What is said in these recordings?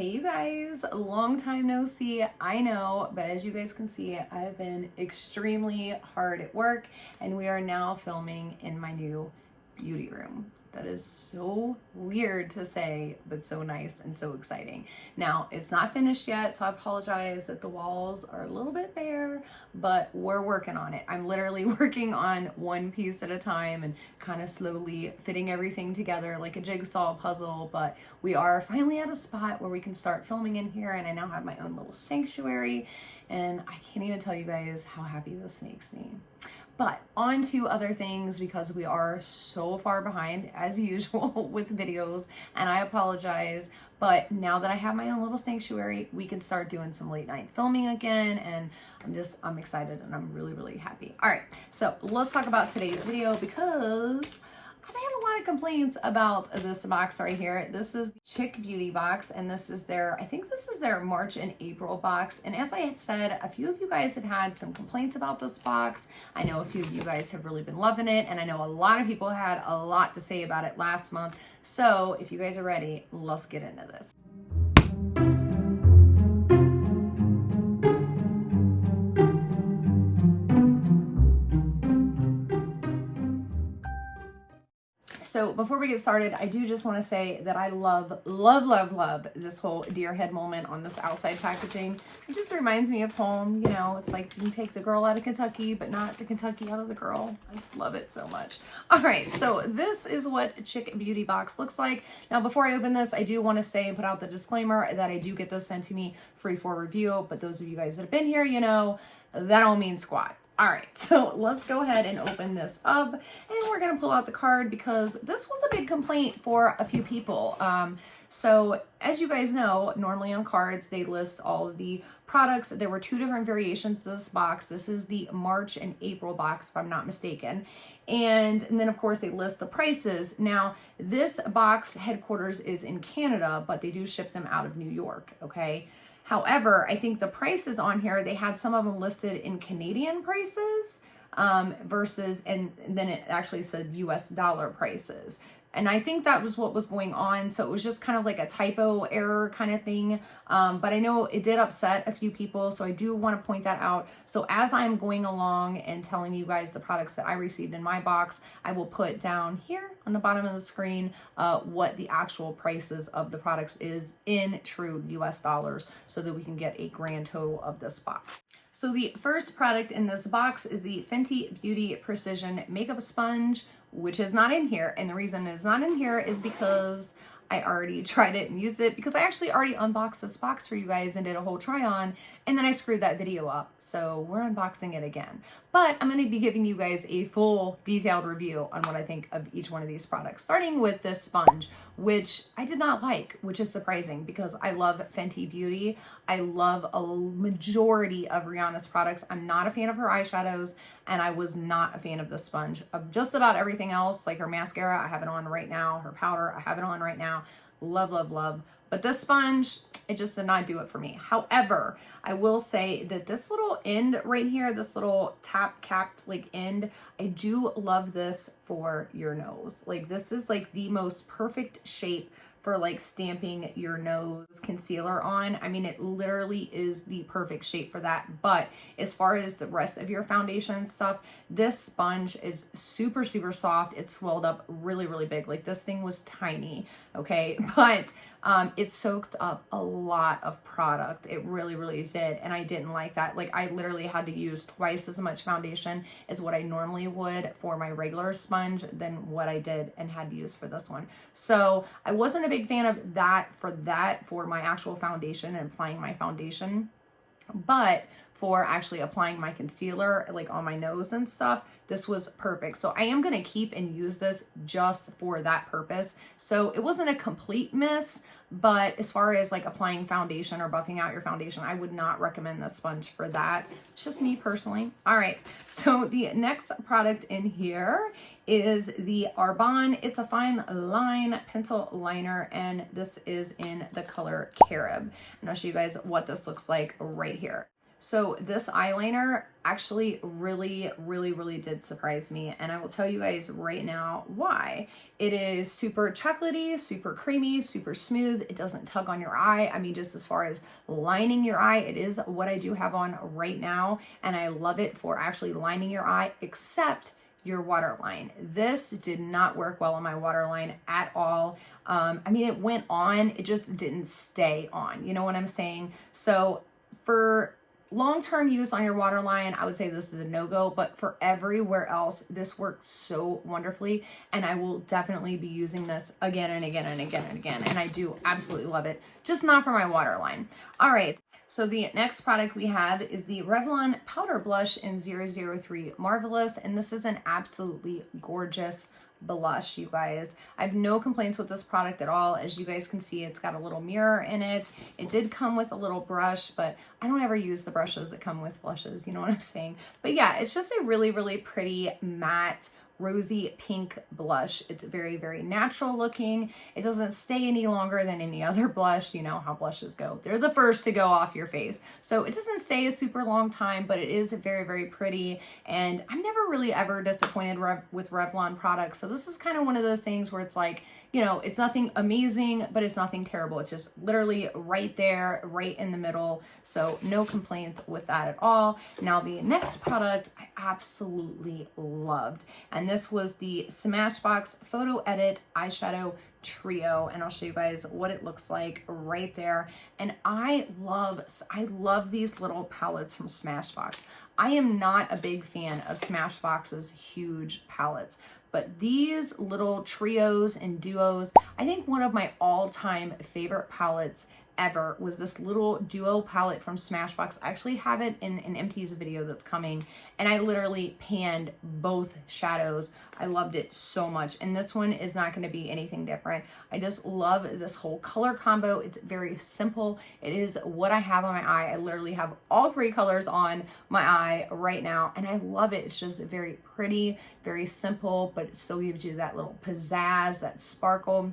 Hey you guys, long time no see, I know, but as you guys can see, I've been extremely hard at work and we are now filming in my new beauty room. That is so weird to say, but so nice and so exciting. Now, it's not finished yet, so I apologize that the walls are a little bit bare, but we're working on it. I'm literally working on one piece at a time and kind of slowly fitting everything together like a jigsaw puzzle, but we are finally at a spot where we can start filming in here, and I now have my own little sanctuary, and I can't even tell you guys how happy this makes me. But on to other things, because we are so far behind as usual with videos, and I apologize, but now that I have my own little sanctuary, we can start doing some late night filming again, and I'm excited and I'm really happy. All right, so let's talk about today's video, because I've had a lot of complaints about this box right here. This is Chic Beauty Box, and this is their, I think this is their March and April box. And as I said, a few of you guys have had some complaints about this box. I know a few of you guys have really been loving it, and I know a lot of people had a lot to say about it last month. So if you guys are ready, let's get into this. So before we get started, I do just want to say that I love this whole deer head moment on this outside packaging. It just reminds me of home. You know, it's like you can take the girl out of Kentucky, but not the Kentucky out of the girl. I just love it so much. All right, so this is what Chic Beauty Box looks like. Now, before I open this, I do want to say and put out the disclaimer that I do get this sent to me free for review, but those of you guys that have been here, you know, that don't mean squat. All right, so let's go ahead and open this up, and we're gonna pull out the card because this was a big complaint for a few people. So as you guys know, normally on cards, they list all of the products. There were two different variations of this box. This is the March and April box, if I'm not mistaken. And then of course they list the prices. Now, this box headquarters is in Canada, but they do ship them out of New York, okay? However, I think the prices on here, they had some of them listed in Canadian prices versus, and then it actually said US dollar prices. And I think that was what was going on. So it was just kind of like a typo error kind of thing. But I know it did upset a few people. So I do want to point that out. So as I'm going along and telling you guys the products that I received in my box, I will put down here on the bottom of the screen what the actual prices of the products is in true US dollars, so that we can get a grand total of this box. So the first product in this box is the Fenty Beauty Precision Makeup Sponge, which is not in here. And the reason it's not in here is because I already tried it and used it, because I actually already unboxed this box for you guys and did a whole try on, and then I screwed that video up. So we're unboxing it again. But I'm going to be giving you guys a full detailed review on what I think of each one of these products, starting with this sponge, which I did not like, which is surprising because I love Fenty Beauty. I love a majority of Rihanna's products. I'm not a fan of her eyeshadows, and I was not a fan of this sponge. Of just about everything else, like her mascara, I have it on right now. Her powder, I have it on right now. Love. But this sponge, it just did not do it for me. However, I will say that this little end right here, this little tap capped like end, I do love this for your nose. Like, this is like the most perfect shape for like stamping your nose concealer on. I mean, it literally is the perfect shape for that. But as far as the rest of your foundation stuff, this sponge is super soft. It swelled up really big. Like, this thing was tiny, okay? But it soaked up a lot of product. It really did, and I didn't like that. Like, I literally had to use twice as much foundation as what I normally would for my regular sponge than what I did and had to use for this one. So I wasn't a big fan of that for my actual foundation and applying my foundation. But for actually applying my concealer, like on my nose and stuff, this was perfect. So I am going to keep and use this just for that purpose. So it wasn't a complete miss, but as far as like applying foundation or buffing out your foundation, I would not recommend this sponge for that. It's just me personally. All right, so the next product in here is the Arbonne. It's a fine line pencil liner, and this is in the color Carob. And I'll show you guys what this looks like right here. So this eyeliner actually really did surprise me. And I will tell you guys right now why. It is super chocolatey, super creamy, super smooth. It doesn't tug on your eye. I mean, just as far as lining your eye, it is what I do have on right now. And I love it for actually lining your eye, except your waterline. This did not work well on my waterline at all. I mean, it went on, it just didn't stay on. You know what I'm saying? So for long-term use on your waterline, I would say this is a no-go, but for everywhere else, this works so wonderfully, and I will definitely be using this again and again and again and again, and I do absolutely love it, just not for my waterline. All right, so the next product we have is the Revlon Powder Blush in 003 Marvelous, and this is an absolutely gorgeous blush, you guys. I have no complaints with this product at all. As you guys can see, it's got a little mirror in it. It did come with a little brush, but I don't ever use the brushes that come with blushes, you know what I'm saying? But yeah, it's just a really pretty matte rosy pink blush. It's very natural looking. It doesn't stay any longer than any other blush. You know how blushes go. They're the first to go off your face. So it doesn't stay a super long time, but it is very pretty. And I'm never really ever disappointed with Revlon products. So this is kind of one of those things where it's like, you know, it's nothing amazing, but it's nothing terrible. It's just literally right there, right in the middle. So no complaints with that at all. Now the next product I absolutely loved. And this was the Smashbox Photo Edit Eyeshadow Trio. And I'll show you guys what it looks like right there. And I love these little palettes from Smashbox. I am not a big fan of Smashbox's huge palettes, but these little trios and duos, I think one of my all-time favorite palettes ever was this little duo palette from Smashbox. I actually have it in an MT's video that's coming, and I literally panned both shadows. I loved it so much, and this one is not going to be anything different. I just love this whole color combo. It's very simple. It is what I have on my eye. I literally have all three colors on my eye right now, and I love it. It's just very pretty, very simple, but it still gives you that little pizzazz, that sparkle.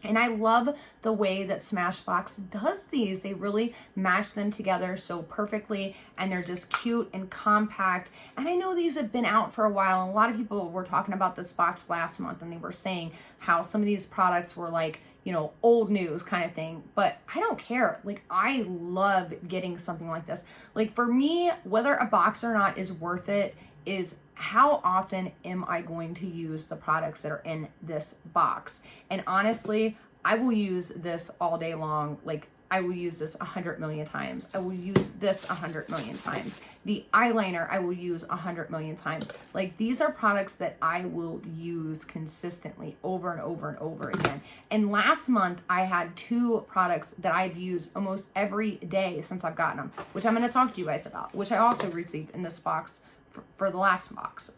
And I love the way that Smashbox does these. They really match them together so perfectly, and they're just cute and compact. And I know these have been out for a while, and a lot of people were talking about this box last month, and they were saying how some of these products were like, you know, old news kind of thing, but I don't care. Like, I love getting something like this. Like, for me, whether a box or not is worth it is how often am I going to use the products that are in this box? And honestly, I will use this all day long. Like, I will use this 100 million times. I will use this 100 million times. The eyeliner I will use 100 million times. Like, these are products that I will use consistently over and over and over again. And last month I had two products that I've used almost every day since I've gotten them, which I'm going to talk to you guys about, which I also received in this box for the last box.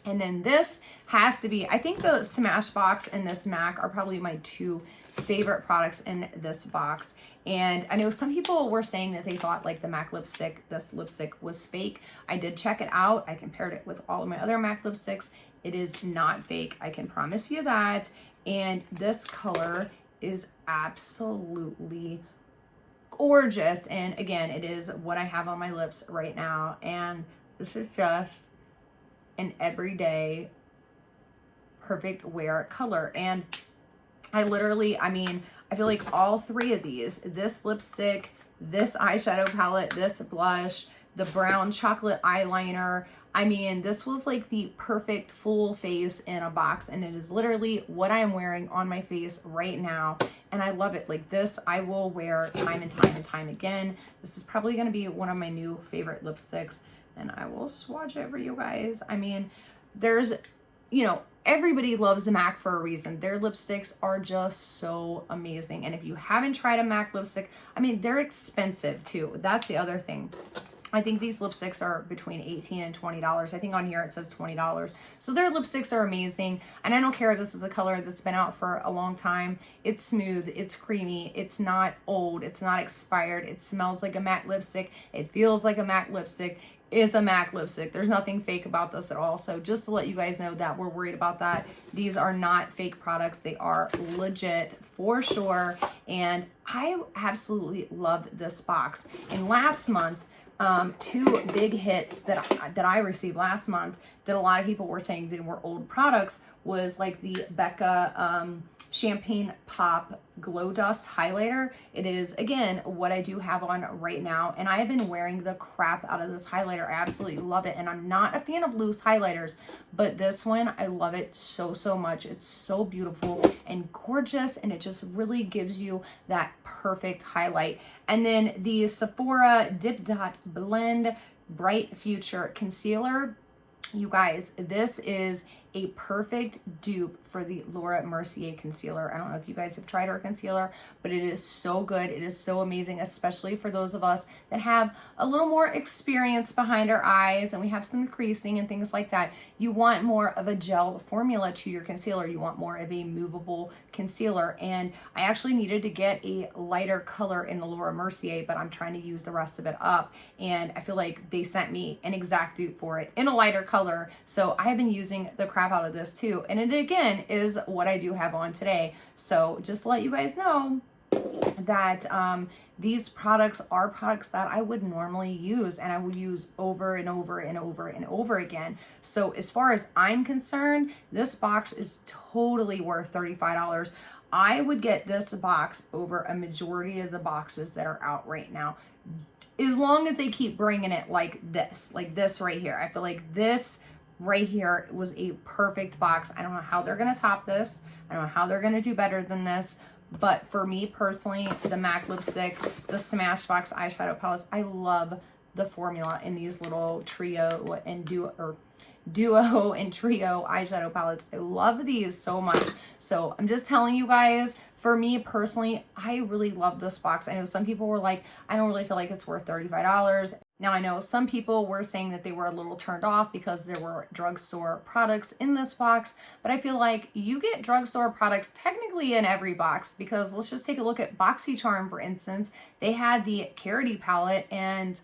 And then this has to be, I think the Smashbox and this MAC are probably my two favorite products in this box. And I know some people were saying that they thought like the MAC lipstick, this lipstick was fake. I did check it out. I compared it with all of my other MAC lipsticks. It is not fake. I can promise you that. And this color is absolutely gorgeous. And again, it is what I have on my lips right now. And this is just an everyday perfect wear color. And I literally, I mean, I feel like all three of these, this lipstick, this eyeshadow palette, this blush, the brown chocolate eyeliner, I mean, this was like the perfect full face in a box, and it is literally what I am wearing on my face right now. And I love it. Like, this I will wear time and time and time again. This is probably going to be one of my new favorite lipsticks, and I will swatch it for you guys. I mean, there's, you know, everybody loves the MAC for a reason. Their lipsticks are just so amazing. And if you haven't tried a MAC lipstick, I mean, they're expensive too. That's the other thing. I think these lipsticks are between $18 and $20. I think on here it says $20. So their lipsticks are amazing. And I don't care if this is a color that's been out for a long time. It's smooth, it's creamy, it's not old, it's not expired. It smells like a matte lipstick. It feels like a matte lipstick. It's a MAC lipstick. There's nothing fake about this at all. So just to let you guys know that we're worried about that. These are not fake products. They are legit for sure. And I absolutely love this box. And last month, Two big hits that I received last month that a lot of people were saying they were old products was like the Becca Champagne Pop Glow Dust Highlighter. It is, again, what I do have on right now, and I have been wearing the crap out of this highlighter. I absolutely love it, and I'm not a fan of loose highlighters, but this one, I love it so, so much. It's so beautiful and gorgeous, and it just really gives you that perfect highlight. And then the Sephora Dip Dot Blend Bright Future Concealer. You guys, this is a perfect dupe for the Laura Mercier concealer. I don't know if you guys have tried her concealer, but it is so good. It is so amazing, especially for those of us that have a little more experience behind our eyes and we have some creasing and things like that. You want more of a gel formula to your concealer. You want more of a movable concealer. And I actually needed to get a lighter color in the Laura Mercier, but I'm trying to use the rest of it up. And I feel like they sent me an exact dupe for it in a lighter color. So I have been using the crap out of this too. And it, again, is what I do have on today. So just to let you guys know that these products are products that I would normally use and I would use over and over and over and over again. So as far as I'm concerned, this box is totally worth $35. I would get this box over a majority of the boxes that are out right now, as long as they keep bringing it like this right here. I feel like this right here was a perfect box. I don't know how they're going to top this. I don't know how they're going to do better than this. But for me personally, the MAC lipstick, the Smashbox eyeshadow palettes, I love the formula in these little trio and duo and trio eyeshadow palettes. I love these so much. So I'm just telling you guys, for me personally, I really love this box. I know some people were like, I don't really feel like it's worth $35. Now, I know some people were saying that they were a little turned off because there were drugstore products in this box, but I feel like you get drugstore products technically in every box, because let's just take a look at BoxyCharm, for instance. They had the Carity palette, and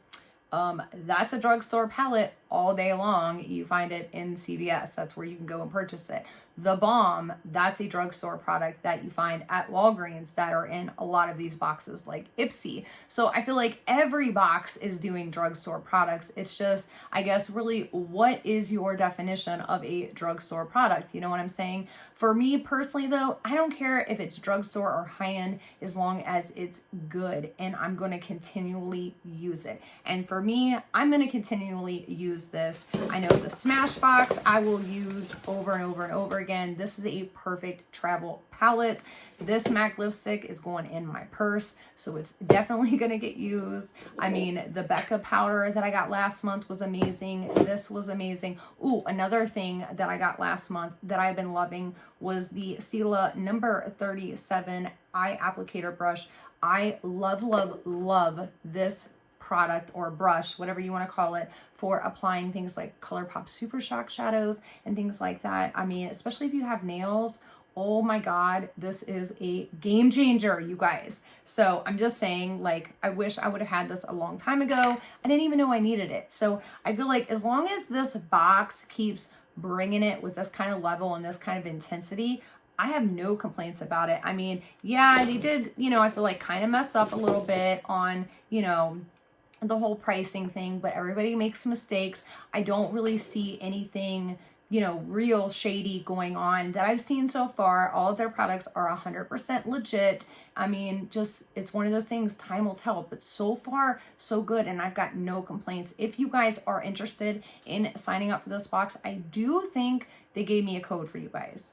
that's a drugstore palette all day long. You find it in CVS. That's where you can go and purchase it. The Balm, that's a drugstore product that you find at Walgreens that are in a lot of these boxes like Ipsy. So I feel like every box is doing drugstore products. It's just, I guess, really, what is your definition of a drugstore product? You know what I'm saying? For me personally though, I don't care if it's drugstore or high-end as long as it's good, and I'm going to continually use it. And for me, I'm going to continually use this. I know the Smashbox I will use over and over and over again. This is a perfect travel palette. This MAC lipstick is going in my purse, so it's definitely going to get used. I mean, the Becca powder that I got last month was amazing. This was amazing. Ooh, another thing that I got last month that I've been loving was the Stila number 37 eye applicator brush. I love, love, love this product or brush, whatever you want to call it, for applying things like ColourPop Super Shock shadows and things like that. I mean, especially if you have nails, oh my God, this is a game changer, you guys. So I'm just saying, like, I wish I would have had this a long time ago. I didn't even know I needed it. So I feel like as long as this box keeps bringing it with this kind of level and this kind of intensity, I have no complaints about it. I mean, yeah, they did, you know, I feel like kind of messed up a little bit on, you know, the whole pricing thing, but everybody makes mistakes. I don't really see anything, you know, real shady going on that I've seen so far. All of their products are 100% legit. I mean, just, it's one of those things, time will tell, but so far, so good, and I've got no complaints. If you guys are interested in signing up for this box, I do think they gave me a code for you guys.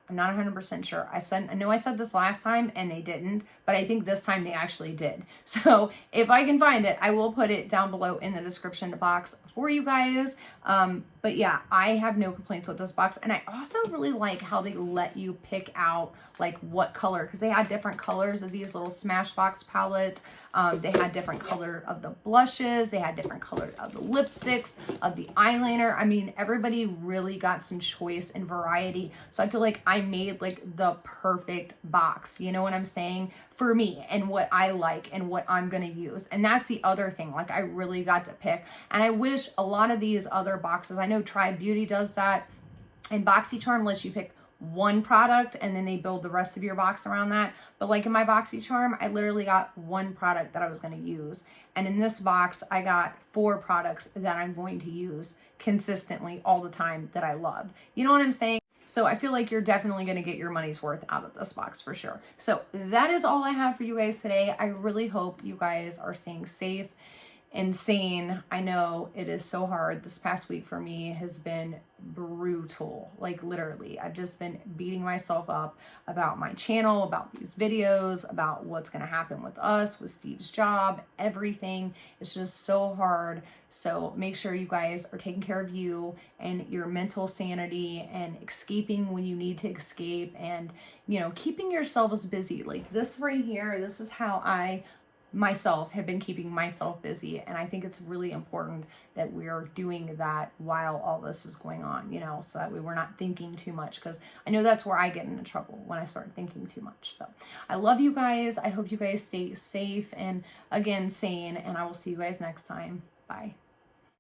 I'm not 100% sure. I know I said this last time and they didn't, but I think this time they actually did. So if I can find it, I will put it down below in the description box for you guys. But yeah, I have no complaints with this box. And I also really like how they let you pick out like what color, because they had different colors of these little Smashbox palettes. They had different color of the blushes. They had different color of the lipsticks, of the eyeliner. I mean, everybody really got some choice and variety. So I feel like I made like the perfect box. You know what I'm saying? For me and what I like and what I'm going to use. And that's the other thing. Like, I really got to pick. And I wish a lot of these other boxes, I know Chic Beauty does that, and BoxyCharm lets you pick one product and then they build the rest of your box around that. But like in my BoxyCharm, I literally got one product that I was going to use. And in this box, I got 4 products that I'm going to use consistently all the time that I love. You know what I'm saying? So I feel like you're definitely going to get your money's worth out of this box for sure. So that is all I have for you guys today. I really hope you guys are staying safe and sane. I know it is so hard. This past week for me has been brutal. Like literally, I've just been beating myself up about my channel, about these videos, about what's going to happen with us, with Steve's job, everything. It's just so hard. So make sure you guys are taking care of you and your mental sanity and escaping when you need to escape, and, you know, keeping yourselves busy. Like this right here, this is how I myself have been keeping myself busy, and I think it's really important that we're doing that while all this is going on, you know, so that way we're not thinking too much, because I know that's where I get into trouble, when I start thinking too much. So I love you guys. I hope you guys stay safe and, again, sane, and I will see you guys next time. Bye.